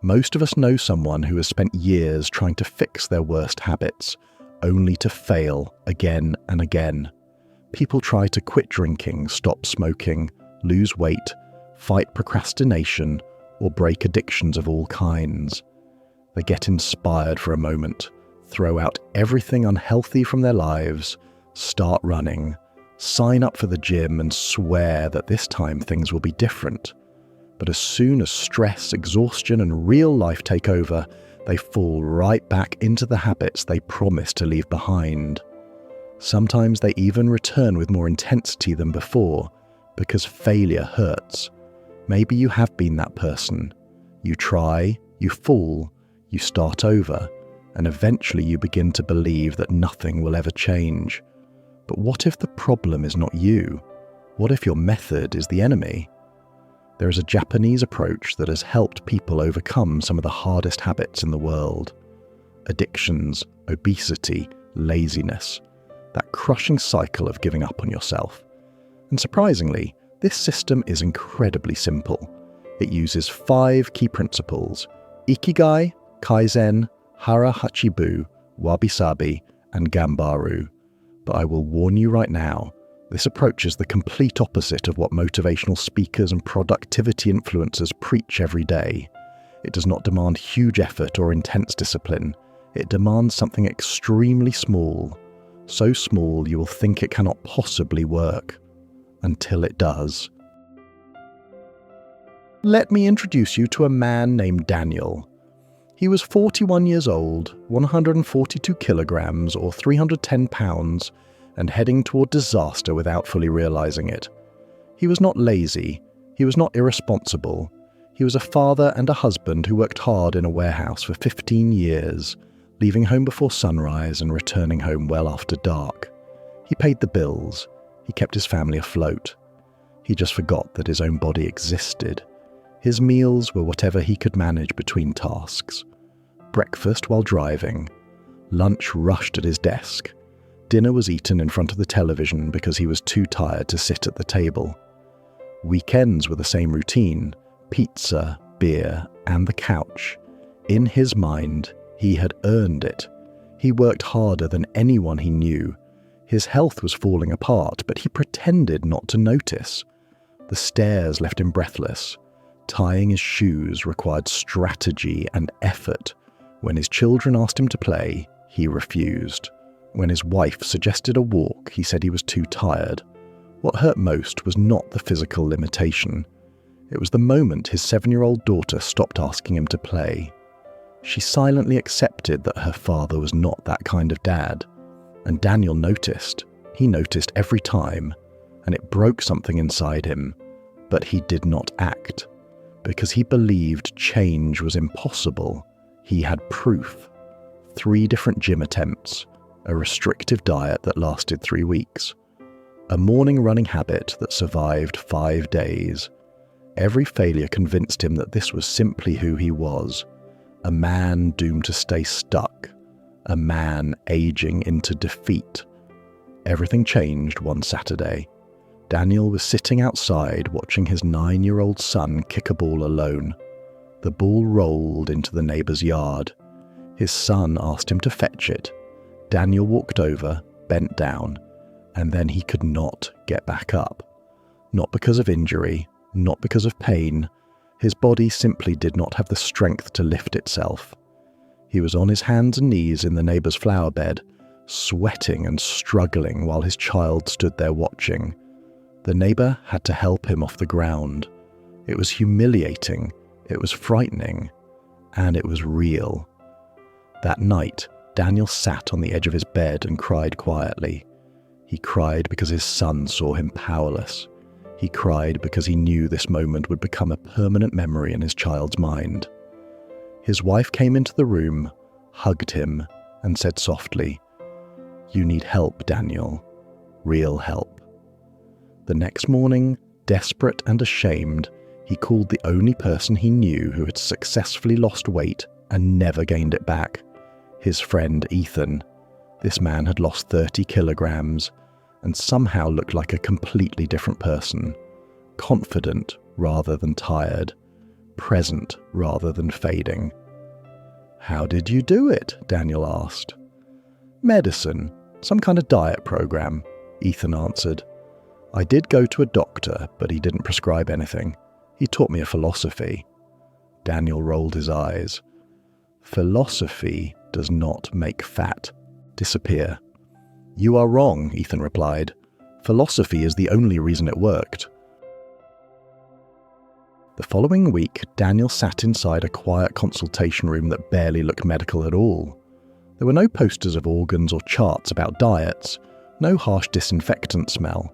Most of us know someone who has spent years trying to fix their worst habits, only to fail again and again. People try to quit drinking, stop smoking, lose weight, fight procrastination, or break addictions of all kinds. They get inspired for a moment, throw out everything unhealthy from their lives, start running, sign up for the gym and swear that this time things will be different. But as soon as stress, exhaustion, and real life take over, they fall right back into the habits they promised to leave behind. Sometimes they even return with more intensity than before, because failure hurts. Maybe you have been that person. You try, you fall, you start over, and eventually you begin to believe that nothing will ever change. But what if the problem is not you? What if your method is the enemy? There is a Japanese approach that has helped people overcome some of the hardest habits in the world. Addictions, obesity, laziness. That crushing cycle of giving up on yourself. And surprisingly, this system is incredibly simple. It uses 5 key principles: Ikigai, Kaizen, Hara Hachi Bu, Wabi Sabi, and Gambaru. But I will warn you right now, this approach is the complete opposite of what motivational speakers and productivity influencers preach every day. It does not demand huge effort or intense discipline. It demands something extremely small. So small you will think it cannot possibly work. Until it does. Let me introduce you to a man named Daniel. He was 41 years old, 142 kilograms or 310 pounds, and heading toward disaster without fully realizing it. He was not lazy. He was not irresponsible. He was a father and a husband who worked hard in a warehouse for 15 years, leaving home before sunrise and returning home well after dark. He paid the bills. He kept his family afloat. He just forgot that his own body existed. His meals were whatever he could manage between tasks. Breakfast while driving. Lunch rushed at his desk. Dinner was eaten in front of the television because he was too tired to sit at the table. Weekends were the same routine: pizza, beer, and the couch. In his mind, he had earned it. He worked harder than anyone he knew. His health was falling apart, but he pretended not to notice. The stairs left him breathless. Tying his shoes required strategy and effort. When his children asked him to play, he refused. When his wife suggested a walk, he said he was too tired. What hurt most was not the physical limitation. It was the moment his 7-year-old daughter stopped asking him to play. She silently accepted that her father was not that kind of dad. And Daniel noticed. He noticed every time, and it broke something inside him. But he did not act. Because he believed change was impossible. He had proof. 3 different gym attempts. A restrictive diet that lasted 3 weeks. A morning running habit that survived 5 days. Every failure convinced him that this was simply who he was. A man doomed to stay stuck. A man aging into defeat. Everything changed one Saturday. Daniel was sitting outside watching his 9-year-old son kick a ball alone. The ball rolled into the neighbor's yard. His son asked him to fetch it. Daniel walked over, bent down, and then he could not get back up. Not because of injury, not because of pain. His body simply did not have the strength to lift itself. He was on his hands and knees in the neighbor's flower bed, sweating and struggling while his child stood there watching. The neighbor had to help him off the ground. It was humiliating, it was frightening, and it was real. That night, Daniel sat on the edge of his bed and cried quietly. He cried because his son saw him powerless. He cried because he knew this moment would become a permanent memory in his child's mind. His wife came into the room, hugged him, and said softly, "You need help, Daniel. Real help." The next morning, desperate and ashamed, he called the only person he knew who had successfully lost weight and never gained it back. His friend Ethan. This man had lost 30 kilograms and somehow looked like a completely different person. Confident rather than tired. present rather than fading. "How did you do it?" Daniel asked. "Medicine, some kind of diet program," Ethan answered. "I did go to a doctor, but he didn't prescribe anything. He taught me a philosophy." Daniel rolled his eyes. "Philosophy does not make fat disappear." "You are wrong," Ethan replied. "Philosophy is the only reason it worked." The following week, Daniel sat inside a quiet consultation room that barely looked medical at all. There were no posters of organs or charts about diets, no harsh disinfectant smell.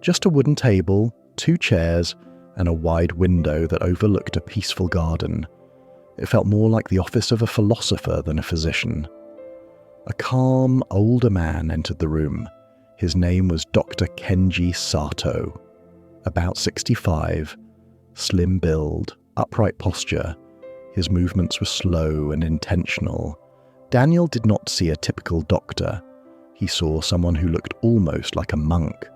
Just a wooden table, 2 chairs, and a wide window that overlooked a peaceful garden. It felt more like the office of a philosopher than a physician. A calm, older man entered the room. His name was Dr. Kenji Sato. About 65, slim build, upright posture. His movements were slow and intentional. Daniel did not see a typical doctor. He saw someone who looked almost like a monk.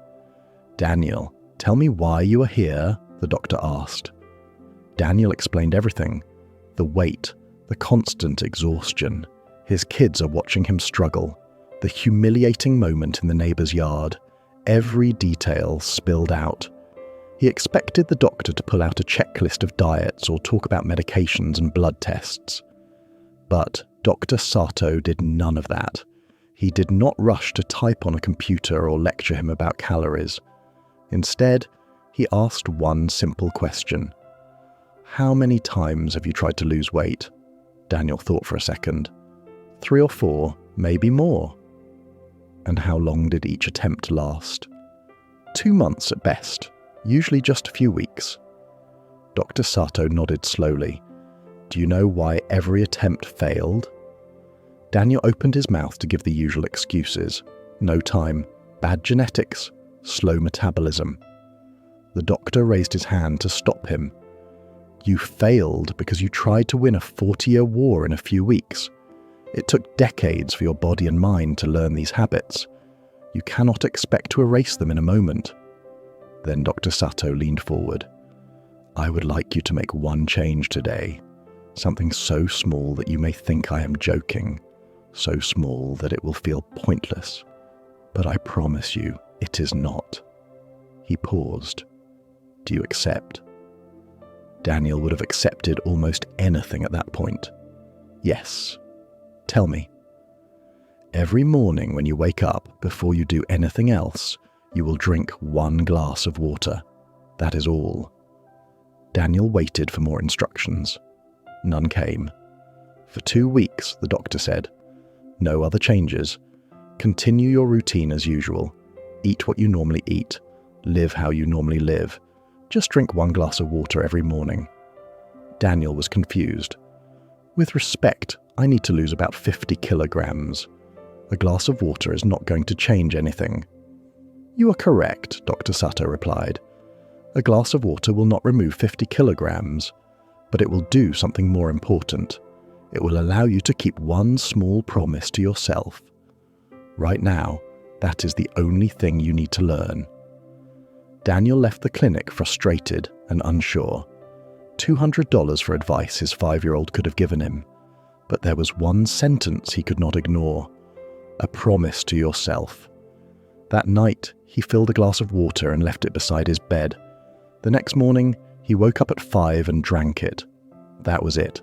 "Daniel, tell me why you are here," the doctor asked. Daniel explained everything. The weight, the constant exhaustion. His kids are watching him struggle. The humiliating moment in the neighbor's yard. Every detail spilled out. He expected the doctor to pull out a checklist of diets or talk about medications and blood tests. But Dr. Sato did none of that. He did not rush to type on a computer or lecture him about calories. Instead, he asked one simple question. "How many times have you tried to lose weight?" Daniel thought for a second. 3 or 4, maybe more. "And how long did each attempt last?" 2 months at best, usually just a few weeks. Dr. Sato nodded slowly. "Do you know why every attempt failed?" Daniel opened his mouth to give the usual excuses. No time, bad genetics, slow metabolism. The doctor raised his hand to stop him. "You failed because you tried to win a 40-year war in a few weeks. It took decades for your body and mind to learn these habits. You cannot expect to erase them in a moment." Then Dr. Sato leaned forward. "I would like you to make one change today. Something so small that you may think I am joking. So small that it will feel pointless. But I promise you, it is not." He paused. "Do you accept?" Daniel would have accepted almost anything at that point. "Yes. Tell me." "Every morning when you wake up, before you do anything else, you will drink 1 glass of water. That is all." Daniel waited for more instructions. None came. "For 2 weeks, the doctor said. No other changes. Continue your routine as usual. Eat what you normally eat. Live how you normally live. Just drink 1 glass of water every morning." Daniel was confused. "With respect, I need to lose about 50 kilograms. A glass of water is not going to change anything." "You are correct," Dr. Sato replied. "A glass of water will not remove 50 kilograms, but it will do something more important. It will allow you to keep one small promise to yourself. Right now, that is the only thing you need to learn." Daniel left the clinic frustrated and unsure. $200 for advice his 5-year-old could have given him. But there was one sentence he could not ignore. A promise to yourself. That night, he filled a glass of water and left it beside his bed. The next morning, he woke up at 5 and drank it. That was it.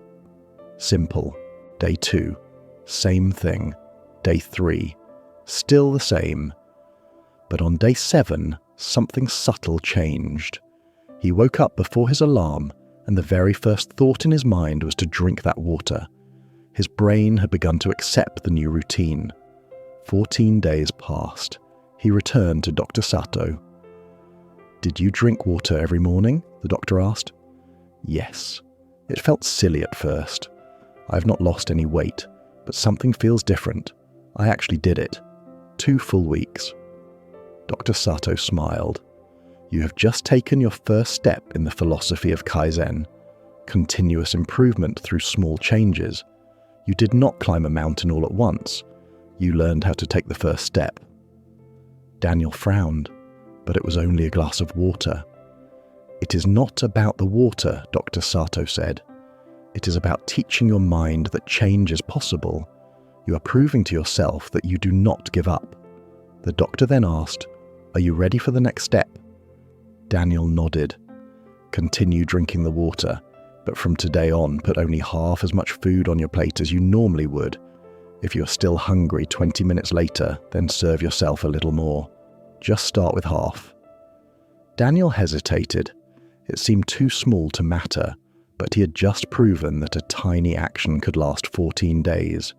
Simple. Day 2. Same thing. Day 3. Still the same. But on day 7, something subtle changed. He woke up before his alarm, and the very first thought in his mind was to drink that water. His brain had begun to accept the new routine. 14 days passed. He returned to Dr. Sato. "Did you drink water every morning?" the doctor asked. "Yes. It felt silly at first. I have not lost any weight, but something feels different. I actually did it. 2 full weeks." Dr. Sato smiled. "You have just taken your first step in the philosophy of Kaizen. Continuous improvement through small changes. You did not climb a mountain all at once. You learned how to take the first step." Daniel frowned, but it was only a glass of water. "It is not about the water," Dr. Sato said. "It is about teaching your mind that change is possible. You are proving to yourself that you do not give up." The doctor then asked, "Are you ready for the next step?" Daniel nodded. "Continue drinking the water, but from today on put only half as much food on your plate as you normally would. If you are still hungry 20 minutes later, then serve yourself a little more. Just start with half." Daniel hesitated. It seemed too small to matter, but he had just proven that a tiny action could last 14 days.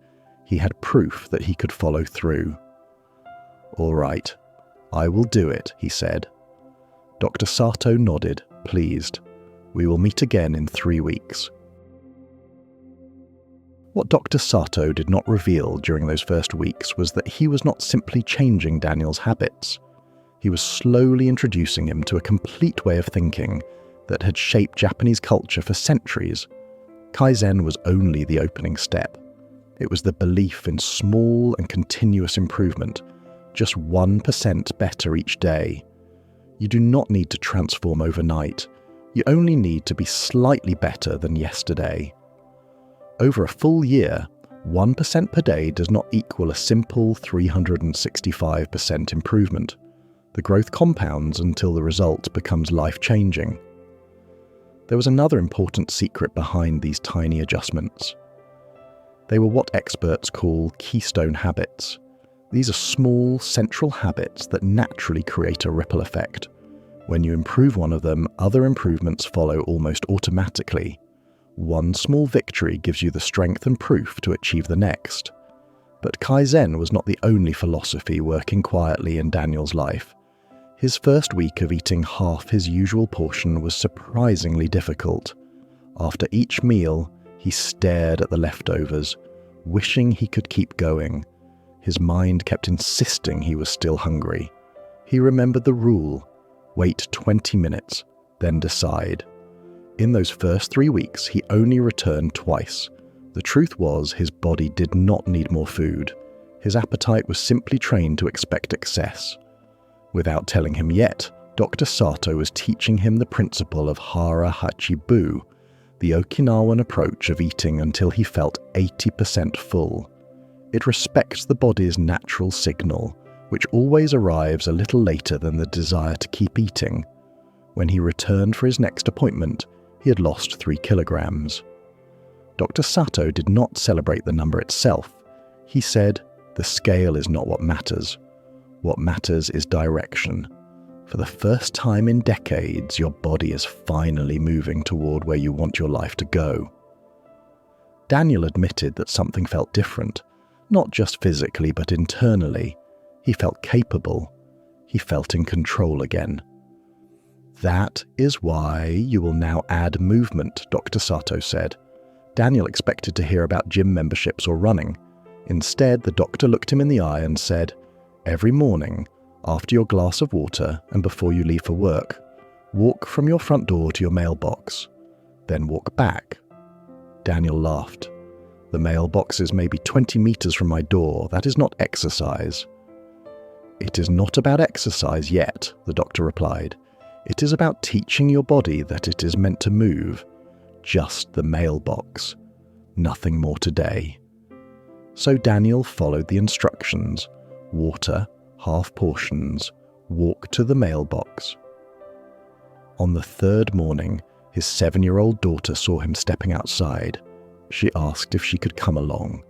He had proof that he could follow through. "All right, I will do it," he said. Dr. Sato nodded, pleased. "We will meet again in 3 weeks." What Dr. Sato did not reveal during those first weeks was that he was not simply changing Daniel's habits. He was slowly introducing him to a complete way of thinking that had shaped Japanese culture for centuries. Kaizen was only the opening step. It was the belief in small and continuous improvement, just 1% better each day. You do not need to transform overnight. You only need to be slightly better than yesterday. Over a full year, 1% per day does not equal a simple 365% improvement. The growth compounds until the result becomes life-changing. There was another important secret behind these tiny adjustments. They were what experts call keystone habits. These are small, central habits that naturally create a ripple effect. When you improve one of them, other improvements follow almost automatically. One small victory gives you the strength and proof to achieve the next. But Kaizen was not the only philosophy working quietly in Daniel's life. His first week of eating half his usual portion was surprisingly difficult. After each meal, he stared at the leftovers, wishing he could keep going. His mind kept insisting he was still hungry. He remembered the rule: wait 20 minutes, then decide. In those first 3 weeks, he only returned twice. The truth was, his body did not need more food. His appetite was simply trained to expect excess. Without telling him yet, Dr. Sato was teaching him the principle of Hara Hachi Bu, the Okinawan approach of eating until he felt 80% full. It respects the body's natural signal, which always arrives a little later than the desire to keep eating. When he returned for his next appointment, he had lost 3 kilograms. Dr. Sato did not celebrate the number itself. He said, "The scale is not what matters. What matters is direction. For the first time in decades, your body is finally moving toward where you want your life to go." Daniel admitted that something felt different, not just physically but internally. He felt capable. He felt in control again. "That is why you will now add movement," Dr. Sato said. Daniel expected to hear about gym memberships or running. Instead, the doctor looked him in the eye and said, "Every morning, after your glass of water and before you leave for work, walk from your front door to your mailbox. Then walk back." Daniel laughed. "The mailbox is maybe 20 meters from my door. That is not exercise." "It is not about exercise yet," the doctor replied. "It is about teaching your body that it is meant to move. Just the mailbox. Nothing more today." So Daniel followed the instructions. Water, half portions, walk to the mailbox. On the 3rd morning, his 7-year-old daughter saw him stepping outside. She asked if she could come along.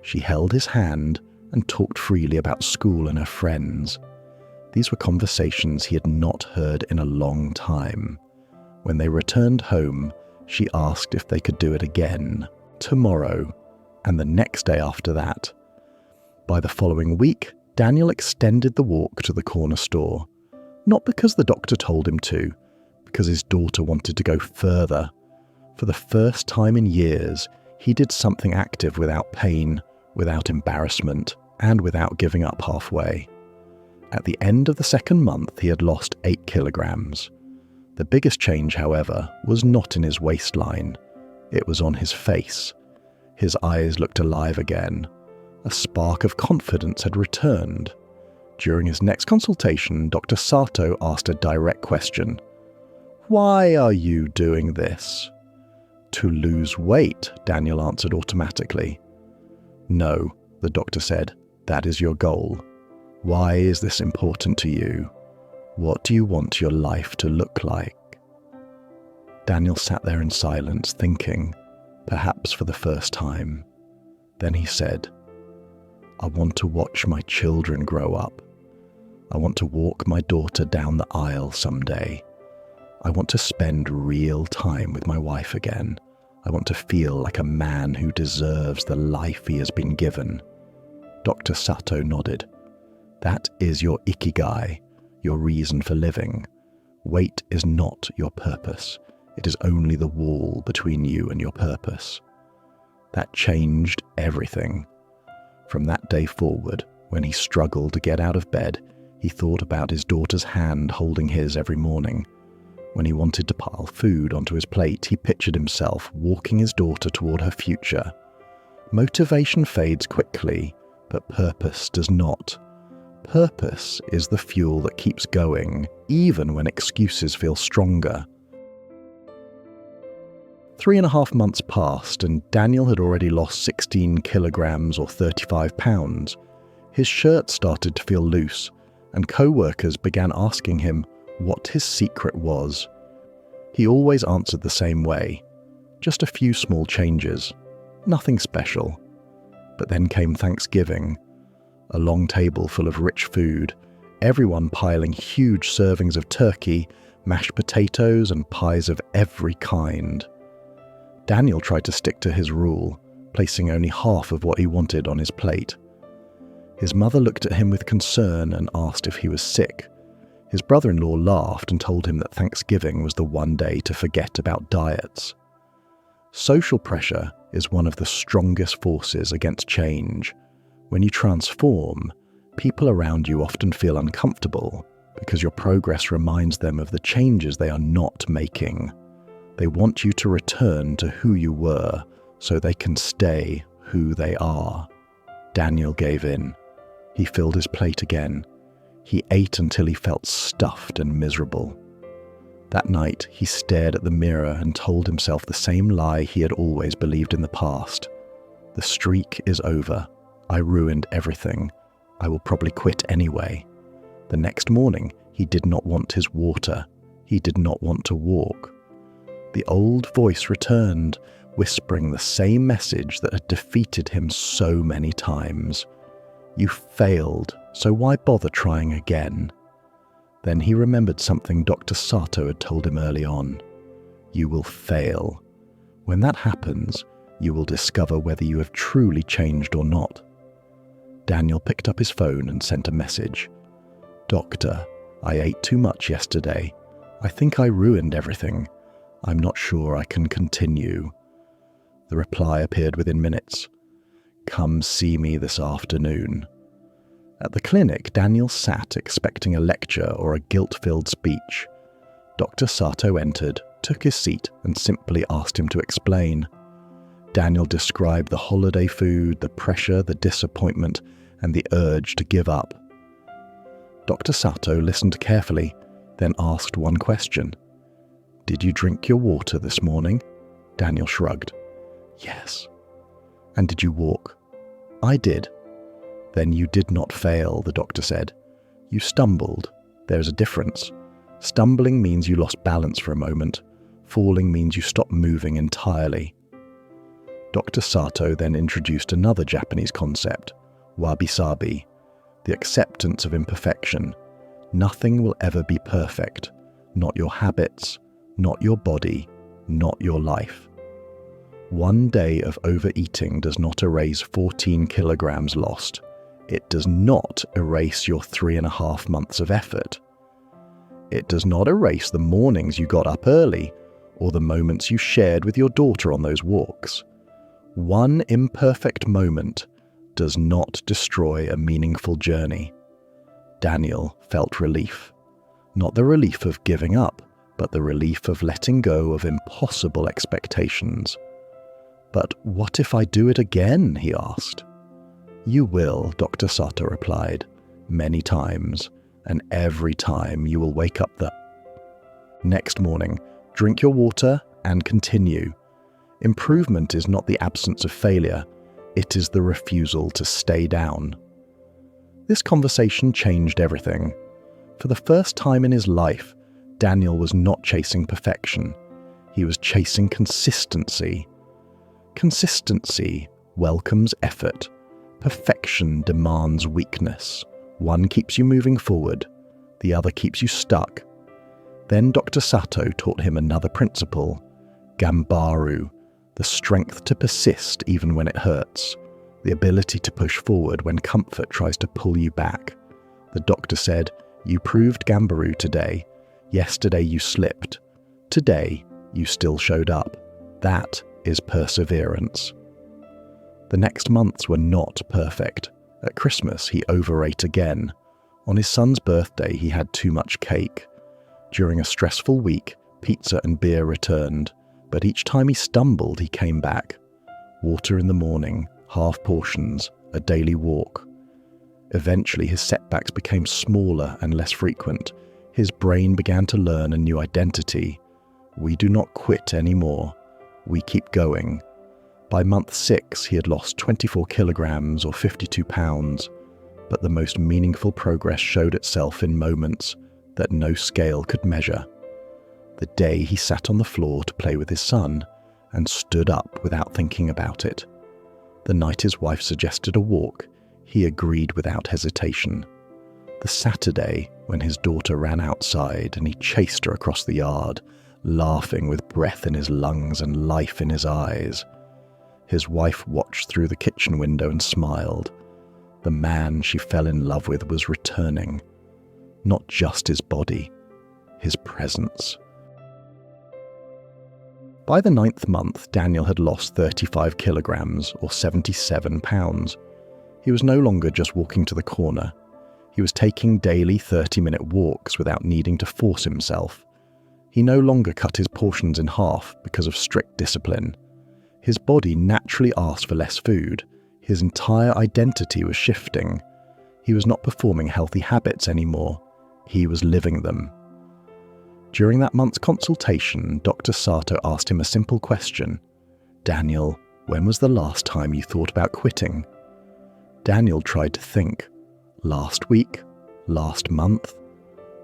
She held his hand and talked freely about school and her friends. These were conversations he had not heard in a long time. When they returned home, she asked if they could do it again, tomorrow, and the next day after that. By the following week, Daniel extended the walk to the corner store. Not because the doctor told him to, because his daughter wanted to go further. For the first time in years, he did something active without pain, without embarrassment, and without giving up halfway. At the end of the 2nd month, he had lost 8 kilograms. The biggest change, however, was not in his waistline. It was on his face. His eyes looked alive again. A spark of confidence had returned. During his next consultation, Dr. Sato asked a direct question. Why are you doing this? To lose weight, Daniel answered automatically. No, the doctor said, that is your goal. Why is this important to you? What do you want your life to look like? Daniel sat there in silence, thinking, perhaps for the first time. Then he said, I want to watch my children grow up. I want to walk my daughter down the aisle someday. I want to spend real time with my wife again. I want to feel like a man who deserves the life he has been given. Dr. Sato nodded. That is your Ikigai, your reason for living. Weight is not your purpose. It is only the wall between you and your purpose. That changed everything. From that day forward, when he struggled to get out of bed, he thought about his daughter's hand holding his every morning. When he wanted to pile food onto his plate, he pictured himself walking his daughter toward her future. Motivation fades quickly, but purpose does not. Purpose is the fuel that keeps going, even when excuses feel stronger. 3.5 months passed, and Daniel had already lost 16 kilograms or 35 pounds. His shirt started to feel loose, and co-workers began asking him what his secret was. He always answered the same way, just a few small changes, nothing special. But then came Thanksgiving, a long table full of rich food, everyone piling huge servings of turkey, mashed potatoes, and pies of every kind. Daniel tried to stick to his rule, placing only half of what he wanted on his plate. His mother looked at him with concern and asked if he was sick. His brother-in-law laughed and told him that Thanksgiving was the one day to forget about diets. Social pressure is one of the strongest forces against change. When you transform, people around you often feel uncomfortable because your progress reminds them of the changes they are not making. They want you to return to who you were so they can stay who they are. Daniel gave in. He filled his plate again. He ate until he felt stuffed and miserable. That night, he stared at the mirror and told himself the same lie he had always believed in the past. The streak is over. I ruined everything. I will probably quit anyway. The next morning, he did not want his water. He did not want to walk. The old voice returned, whispering the same message that had defeated him so many times. You failed, so why bother trying again? Then he remembered something Dr. Sato had told him early on. You will fail. When that happens, you will discover whether you have truly changed or not. Daniel picked up his phone and sent a message. Doctor, I ate too much yesterday. I think I ruined everything. I'm not sure I can continue. The reply appeared within minutes. Come see me this afternoon. At the clinic, Daniel sat expecting a lecture or a guilt-filled speech. Dr. Sato entered, took his seat, and simply asked him to explain. Daniel described the holiday food, the pressure, the disappointment, and the urge to give up. Dr. Sato listened carefully, then asked one question. Did you drink your water this morning? Daniel shrugged. Yes. And did you walk? I did. Then you did not fail, the doctor said. You stumbled. There's a difference. Stumbling means you lost balance for a moment. Falling means you stopped moving entirely. Dr. Sato then introduced another Japanese concept, Wabi Sabi, the acceptance of imperfection. Nothing will ever be perfect. Not your habits, not your body, not your life. One day of overeating does not erase 14 kilograms lost. It does not erase your 3.5 months of effort. It does not erase the mornings you got up early or the moments you shared with your daughter on those walks. One imperfect moment does not destroy a meaningful journey. Daniel felt relief. Not the relief of giving up, but the relief of letting go of impossible expectations. But what if I do it again? He asked. You will, Dr. Sato replied, many times, and every time you will wake up Next morning, drink your water and continue. Improvement is not the absence of failure, it is the refusal to stay down. This conversation changed everything. For the first time in his life, Daniel was not chasing perfection. He was chasing consistency. Consistency welcomes effort. Perfection demands weakness. One keeps you moving forward, the other keeps you stuck. Then Dr. Sato taught him another principle, Gambaru, the strength to persist even when it hurts, the ability to push forward when comfort tries to pull you back. The doctor said, "You proved Gambaru today. Yesterday you slipped. Today you still showed up. That is perseverance." The next months were not perfect. At Christmas, he overate again. On his son's birthday, he had too much cake. During a stressful week, pizza and beer returned, but each time he stumbled, he came back. Water in the morning, half portions, a daily walk. Eventually, his setbacks became smaller and less frequent. His brain began to learn a new identity. We do not quit anymore. We keep going. By month 6, he had lost 24 kilograms or 52 pounds, but the most meaningful progress showed itself in moments that no scale could measure. The day he sat on the floor to play with his son and stood up without thinking about it. The night his wife suggested a walk, he agreed without hesitation. The Saturday when his daughter ran outside and he chased her across the yard, laughing with breath in his lungs and life in his eyes. His wife watched through the kitchen window and smiled. The man she fell in love with was returning. Not just his body, his presence. By the 9th month, Daniel had lost 35 kilograms or 77 pounds. He was no longer just walking to the corner. He was taking daily 30-minute walks without needing to force himself. He no longer cut his portions in half because of strict discipline. His body naturally asked for less food. His entire identity was shifting. He was not performing healthy habits anymore. He was living them. During that month's consultation, Dr. Sato asked him a simple question. "Daniel, when was the last time you thought about quitting?" Daniel tried to think. Last week? Last month?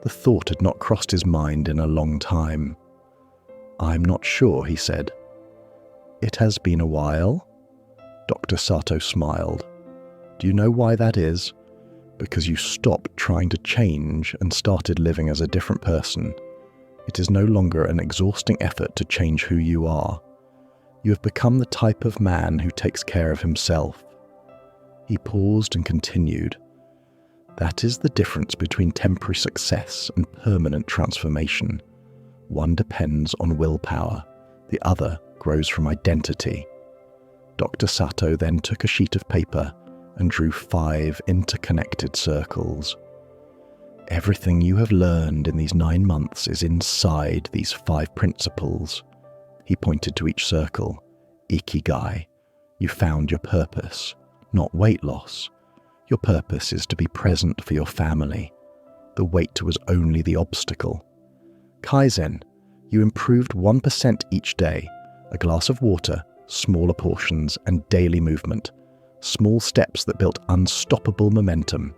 The thought had not crossed his mind in a long time. "I'm not sure," he said. "It has been a while?" Dr. Sato smiled. "Do you know why that is? Because you stopped trying to change and started living as a different person. It is no longer an exhausting effort to change who you are. You have become the type of man who takes care of himself." He paused and continued. "That is the difference between temporary success and permanent transformation. One depends on willpower, the other grows from identity." Dr. Sato then took a sheet of paper and drew 5 interconnected circles. "Everything you have learned in these 9 months is inside these 5 principles." He pointed to each circle. Ikigai. You found your purpose, not weight loss. Your purpose is to be present for your family. The weight was only the obstacle. Kaizen. You improved 1% each day. A glass of water, smaller portions, and daily movement. Small steps that built unstoppable momentum.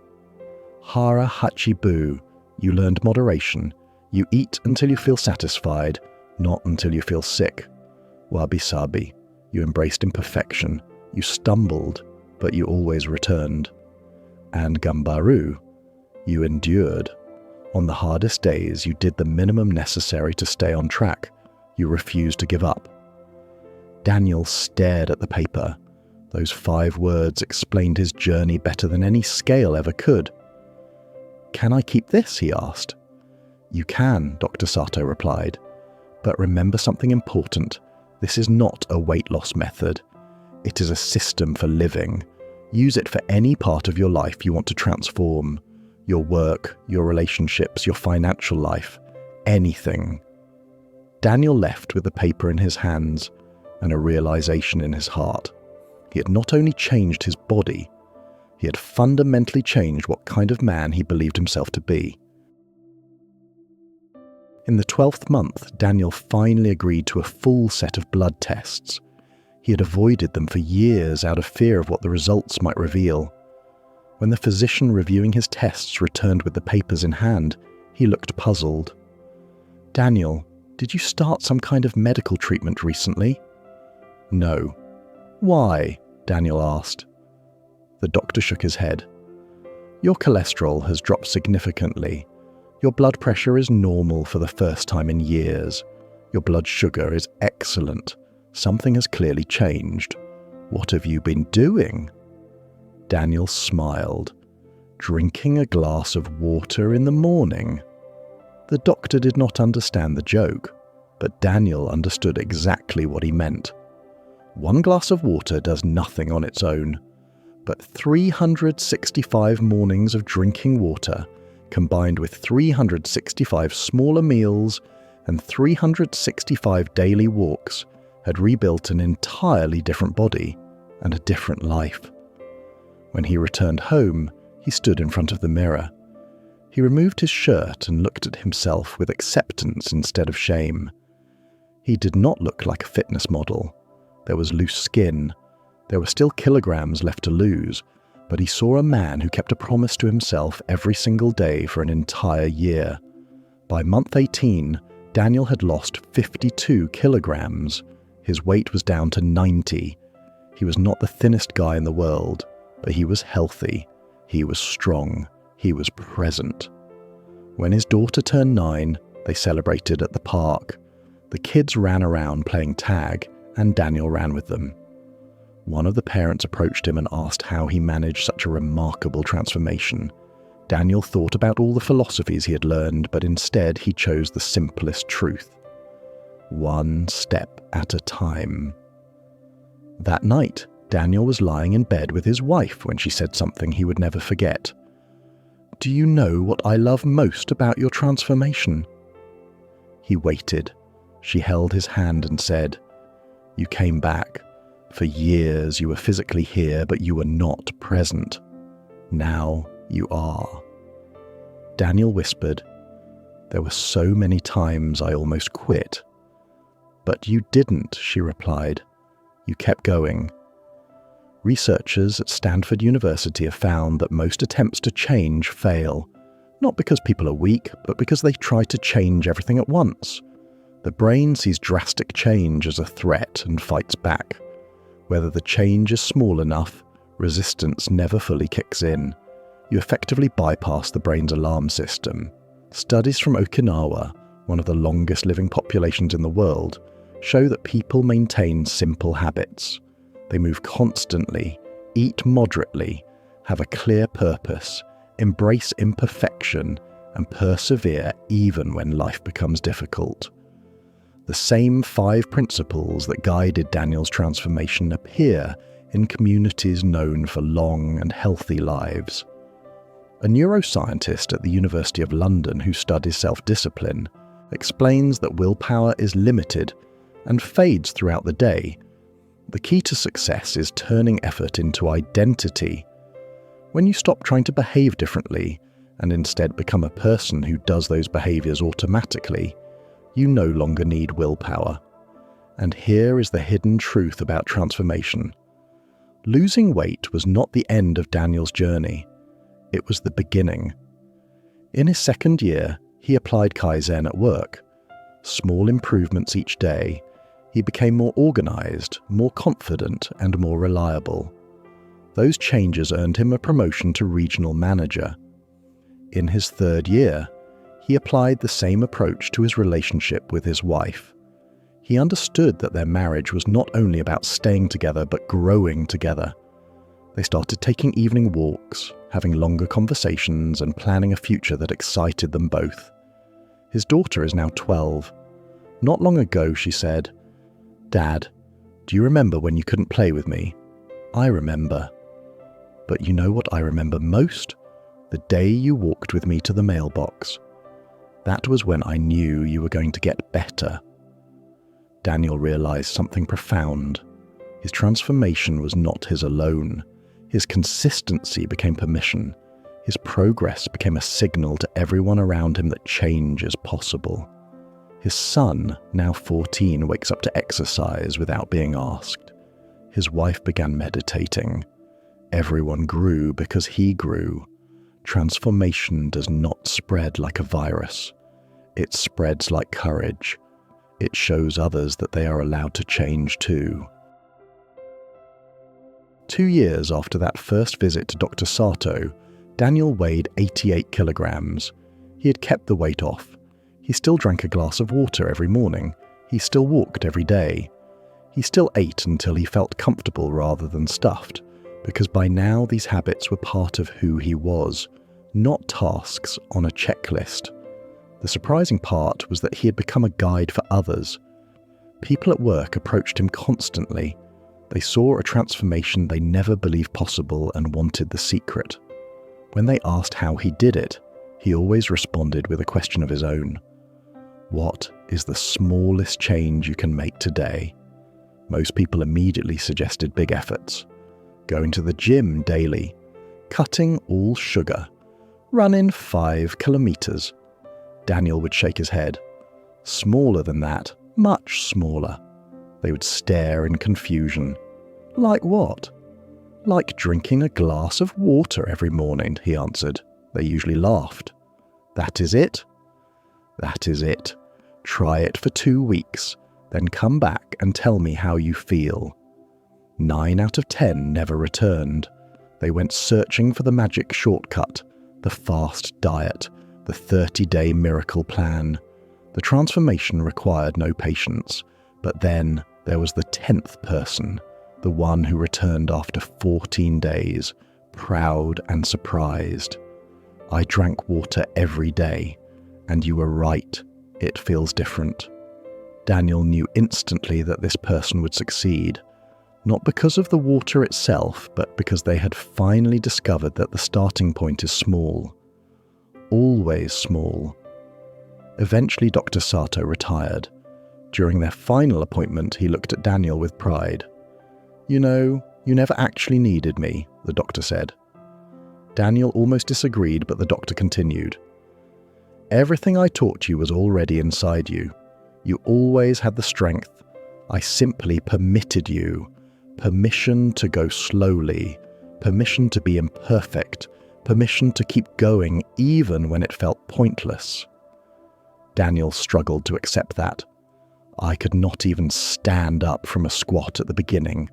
Hara Hachi Bu. You learned moderation. You eat until you feel satisfied, not until you feel sick. Wabi Sabi. You embraced imperfection. You stumbled, but you always returned. And Gambaru. You endured. On the hardest days, you did the minimum necessary to stay on track. You refused to give up. Daniel stared at the paper. Those 5 words explained his journey better than any scale ever could. "Can I keep this?" he asked. "You can," Dr. Sato replied. "But remember something important. This is not a weight loss method. It is a system for living. Use it for any part of your life you want to transform. Your work, your relationships, your financial life. Anything." Daniel left with the paper in his hands and a realization in his heart. He had not only changed his body, he had fundamentally changed what kind of man he believed himself to be. In the 12th month, Daniel finally agreed to a full set of blood tests. He had avoided them for years out of fear of what the results might reveal. When the physician reviewing his tests returned with the papers in hand, he looked puzzled. "Daniel, did you start some kind of medical treatment recently?" "No." "Why?" Daniel asked. The doctor shook his head. "Your cholesterol has dropped significantly. Your blood pressure is normal for the first time in years. Your blood sugar is excellent. Something has clearly changed. What have you been doing?" Daniel smiled. "Drinking a glass of water in the morning." The doctor did not understand the joke, but Daniel understood exactly what he meant. One glass of water does nothing on its own, but 365 mornings of drinking water, combined with 365 smaller meals and 365 daily walks, had rebuilt an entirely different body and a different life. When he returned home, he stood in front of the mirror. He removed his shirt and looked at himself with acceptance instead of shame. He did not look like a fitness model. There was loose skin. There were still kilograms left to lose, but he saw a man who kept a promise to himself every single day for an entire year. By month 18, Daniel had lost 52 kilograms. His weight was down to 90. He was not the thinnest guy in the world, but he was healthy. He was strong. He was present. When his daughter turned 9, they celebrated at the park. The kids ran around playing tag, and Daniel ran with them. One of the parents approached him and asked how he managed such a remarkable transformation. Daniel thought about all the philosophies he had learned, but instead he chose the simplest truth. One step at a time. That night, Daniel was lying in bed with his wife when she said something he would never forget. "Do you know what I love most about your transformation?" He waited. She held his hand and said, "You came back. For years you were physically here, but you were not present. Now you are." Daniel whispered, "There were so many times I almost quit." "But you didn't," she replied. "You kept going." Researchers at Stanford University have found that most attempts to change fail, not because people are weak, but because they try to change everything at once. The brain sees drastic change as a threat and fights back. Whether the change is small enough, resistance never fully kicks in. You effectively bypass the brain's alarm system. Studies from Okinawa, one of the longest living populations in the world, show that people maintain simple habits. They move constantly, eat moderately, have a clear purpose, embrace imperfection, and persevere even when life becomes difficult. The same 5 principles that guided Daniel's transformation appear in communities known for long and healthy lives. A neuroscientist at the University of London who studies self-discipline explains that willpower is limited and fades throughout the day. The key to success is turning effort into identity. When you stop trying to behave differently and instead become a person who does those behaviors automatically, you no longer need willpower. And here is the hidden truth about transformation. Losing weight was not the end of Daniel's journey. It was the beginning. In his 2nd year, he applied Kaizen at work. Small improvements each day. He became more organized, more confident, and more reliable. Those changes earned him a promotion to regional manager. In his 3rd year, he applied the same approach to his relationship with his wife. He understood that their marriage was not only about staying together but growing together. They started taking evening walks, having longer conversations, and planning a future that excited them both. His daughter is now 12. Not long ago, she said, "Dad, do you remember when you couldn't play with me? I remember. But you know what I remember most? The day you walked with me to the mailbox. That was when I knew you were going to get better." Daniel realized something profound. His transformation was not his alone. His consistency became permission. His progress became a signal to everyone around him that change is possible. His son, now 14, wakes up to exercise without being asked. His wife began meditating. Everyone grew because he grew. Transformation does not spread like a virus. It spreads like courage. It shows others that they are allowed to change too. 2 years after that first visit to Dr. Sato, Daniel weighed 88 kilograms. He had kept the weight off. He still drank a glass of water every morning. He still walked every day. He still ate until he felt comfortable rather than stuffed, because by now these habits were part of who he was, not tasks on a checklist. The surprising part was that he had become a guide for others. People at work approached him constantly. They saw a transformation they never believed possible and wanted the secret. When they asked how he did it, he always responded with a question of his own. What is the smallest change you can make today? Most people immediately suggested big efforts. Going to the gym daily, cutting all sugar, running 5 kilometers. Daniel would shake his head. Smaller than that, much smaller. They would stare in confusion. Like what? Like drinking a glass of water every morning, he answered. They usually laughed. That is it? That is it. Try it for 2 weeks, then come back and tell me how you feel. 9 out of 10 never returned. They went searching for the magic shortcut, the fast diet, the 30-day miracle plan. The transformation required no patience, but then there was the 10th person, the one who returned after 14 days, proud and surprised. I drank water every day, and you were right, it feels different. Daniel knew instantly that this person would succeed, not because of the water itself, but because they had finally discovered that the starting point is small. Always small. Eventually, Dr. Sato retired. During their final appointment, he looked at Daniel with pride. You know, you never actually needed me, the doctor said. Daniel almost disagreed, but the doctor continued. Everything I taught you was already inside you. You always had the strength. I simply permitted you. Permission to go slowly. Permission to be imperfect. Permission to keep going even when it felt pointless. Daniel struggled to accept that. I could not even stand up from a squat at the beginning.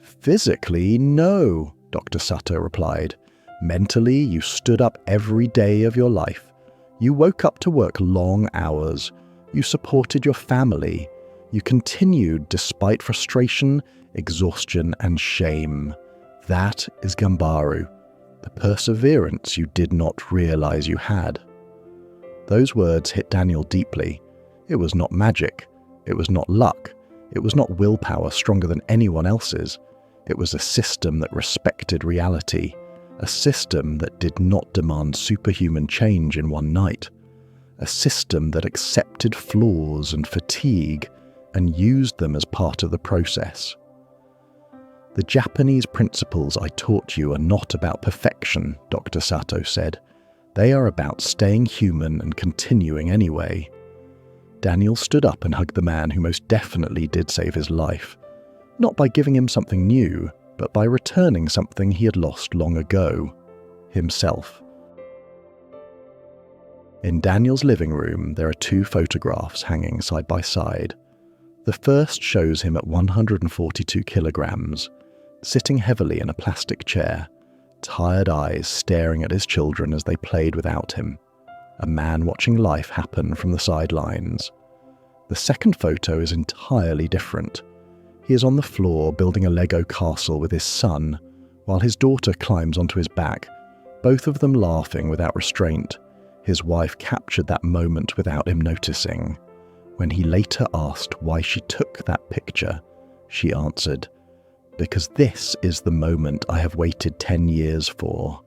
Physically, no, Dr. Sato replied. Mentally, you stood up every day of your life. You woke up to work long hours. You supported your family. You continued despite frustration, exhaustion, and shame. That is Gambaru, the perseverance you did not realize you had. Those words hit Daniel deeply. It was not magic. It was not luck. It was not willpower stronger than anyone else's. It was a system that respected reality, a system that did not demand superhuman change in one night, a system that accepted flaws and fatigue and used them as part of the process. The Japanese principles I taught you are not about perfection, Dr. Sato said. They are about staying human and continuing anyway. Daniel stood up and hugged the man who most definitely did save his life, not by giving him something new, but by returning something he had lost long ago, himself. In Daniel's living room, there are 2 photographs hanging side by side. The first shows him at 142 kilograms, sitting heavily in a plastic chair, tired eyes staring at his children as they played without him, a man watching life happen from the sidelines. The second photo is entirely different. He is on the floor building a Lego castle with his son, while his daughter climbs onto his back, both of them laughing without restraint. His wife captured that moment without him noticing. When he later asked why she took that picture, she answered, "Because this is the moment I have waited 10 years for,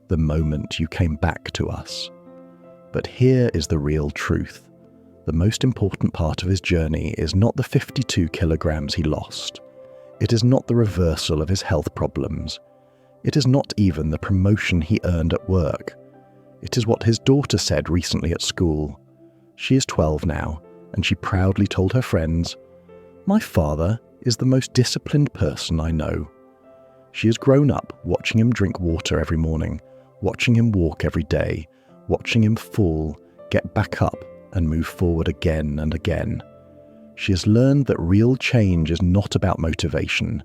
the moment you came back to us." But here is the real truth. The most important part of his journey is not the 52 kilograms he lost. It is not the reversal of his health problems. It is not even the promotion he earned at work. It is what his daughter said recently at school. She is 12 now, and she proudly told her friends, "My father is the most disciplined person I know." She has grown up watching him drink water every morning, watching him walk every day, watching him fall, get back up, and move forward again and again. She has learned that real change is not about motivation.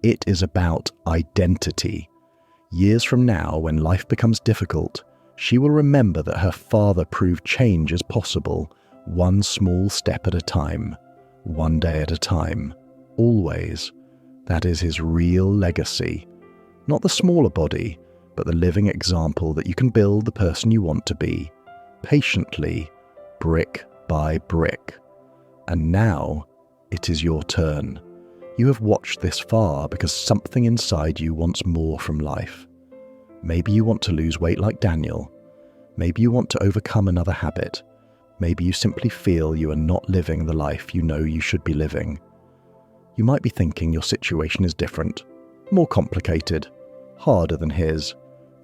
It is about identity. Years from now, when life becomes difficult, she will remember that her father proved change is possible, one small step at a time, one day at a time, always. That is his real legacy. Not the smaller body, but the living example that you can build the person you want to be, patiently, brick by brick. And now, it is your turn. You have watched this far because something inside you wants more from life. Maybe you want to lose weight like Daniel. Maybe you want to overcome another habit. Maybe you simply feel you are not living the life you know you should be living. You might be thinking your situation is different, more complicated, harder than his.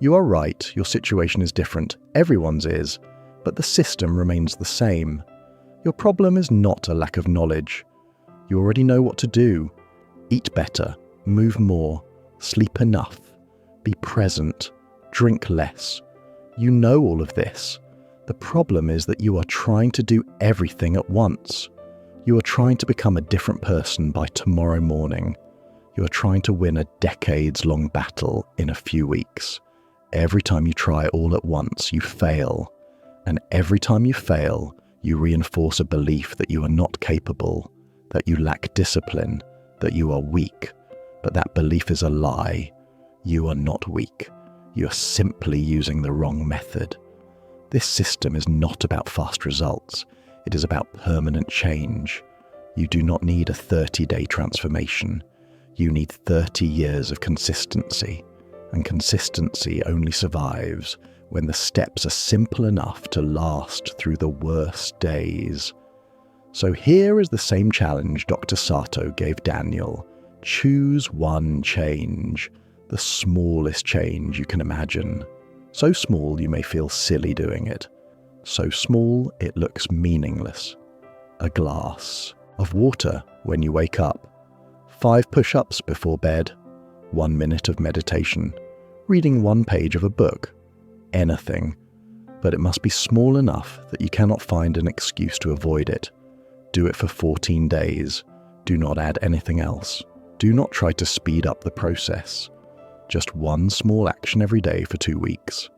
You are right, your situation is different, everyone's is, but the system remains the same. Your problem is not a lack of knowledge. You already know what to do. Eat better, move more, sleep enough, be present, drink less. You know all of this. The problem is that you are trying to do everything at once. You are trying to become a different person by tomorrow morning. You are trying to win a decades-long battle in a few weeks. Every time you try all at once, you fail. And every time you fail, you reinforce a belief that you are not capable, that you lack discipline, that you are weak. But that belief is a lie. You are not weak. You are simply using the wrong method. This system is not about fast results. It is about permanent change. You do not need a 30-day transformation. You need 30 years of consistency. And consistency only survives when the steps are simple enough to last through the worst days. So here is the same challenge Dr. Sato gave Daniel. Choose one change, the smallest change you can imagine. So small you may feel silly doing it. So small it looks meaningless. A glass of water when you wake up. 5 push-ups before bed. 1 minute of meditation. Reading 1 page of a book. Anything. But it must be small enough that you cannot find an excuse to avoid it. Do it for 14 days. Do not add anything else. Do not try to speed up the process. Just 1 small action every day for 2 weeks.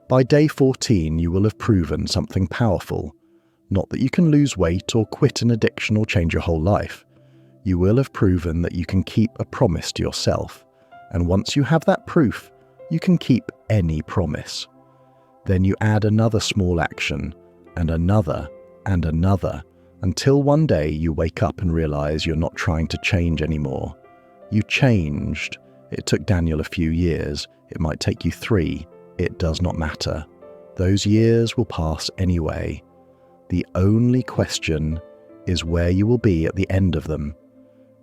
By day 14, you will have proven something powerful. Not that you can lose weight or quit an addiction or change your whole life. You will have proven that you can keep a promise to yourself. And once you have that proof, you can keep any promise. Then you add another small action, and another, until one day you wake up and realize you're not trying to change anymore. You changed. It took Daniel a few years. It might take you 3. It does not matter. Those years will pass anyway. The only question is where you will be at the end of them.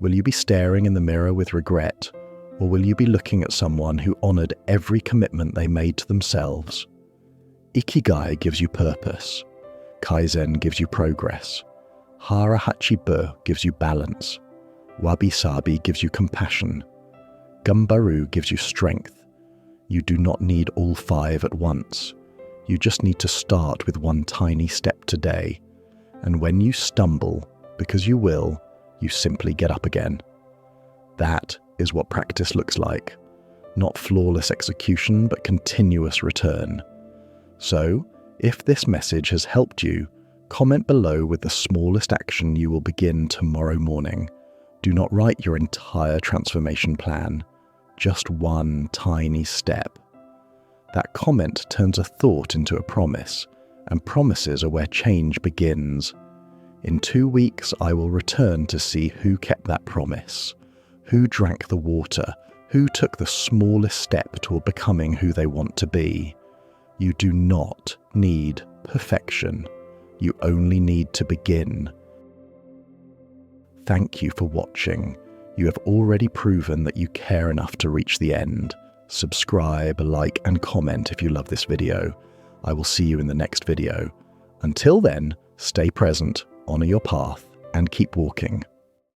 Will you be staring in the mirror with regret, or will you be looking at someone who honored every commitment they made to themselves? Ikigai gives you purpose. Kaizen gives you progress. Hara Hachi Bu gives you balance. Wabi Sabi gives you compassion. Gambaru gives you strength. You do not need all 5 at once. You just need to start with 1 tiny step today. And when you stumble, because you will, you simply get up again. That is what practice looks like. Not flawless execution, but continuous return. So, if this message has helped you, comment below with the smallest action you will begin tomorrow morning. Do not write your entire transformation plan. Just 1 tiny step. That comment turns a thought into a promise, and promises are where change begins. In 2 weeks, I will return to see who kept that promise, who drank the water, who took the smallest step toward becoming who they want to be. You do not need perfection. You only need to begin. Thank you for watching. You have already proven that you care enough to reach the end. Subscribe, like, and comment if you love this video. I will see you in the next video. Until then, stay present, honor your path, and keep walking.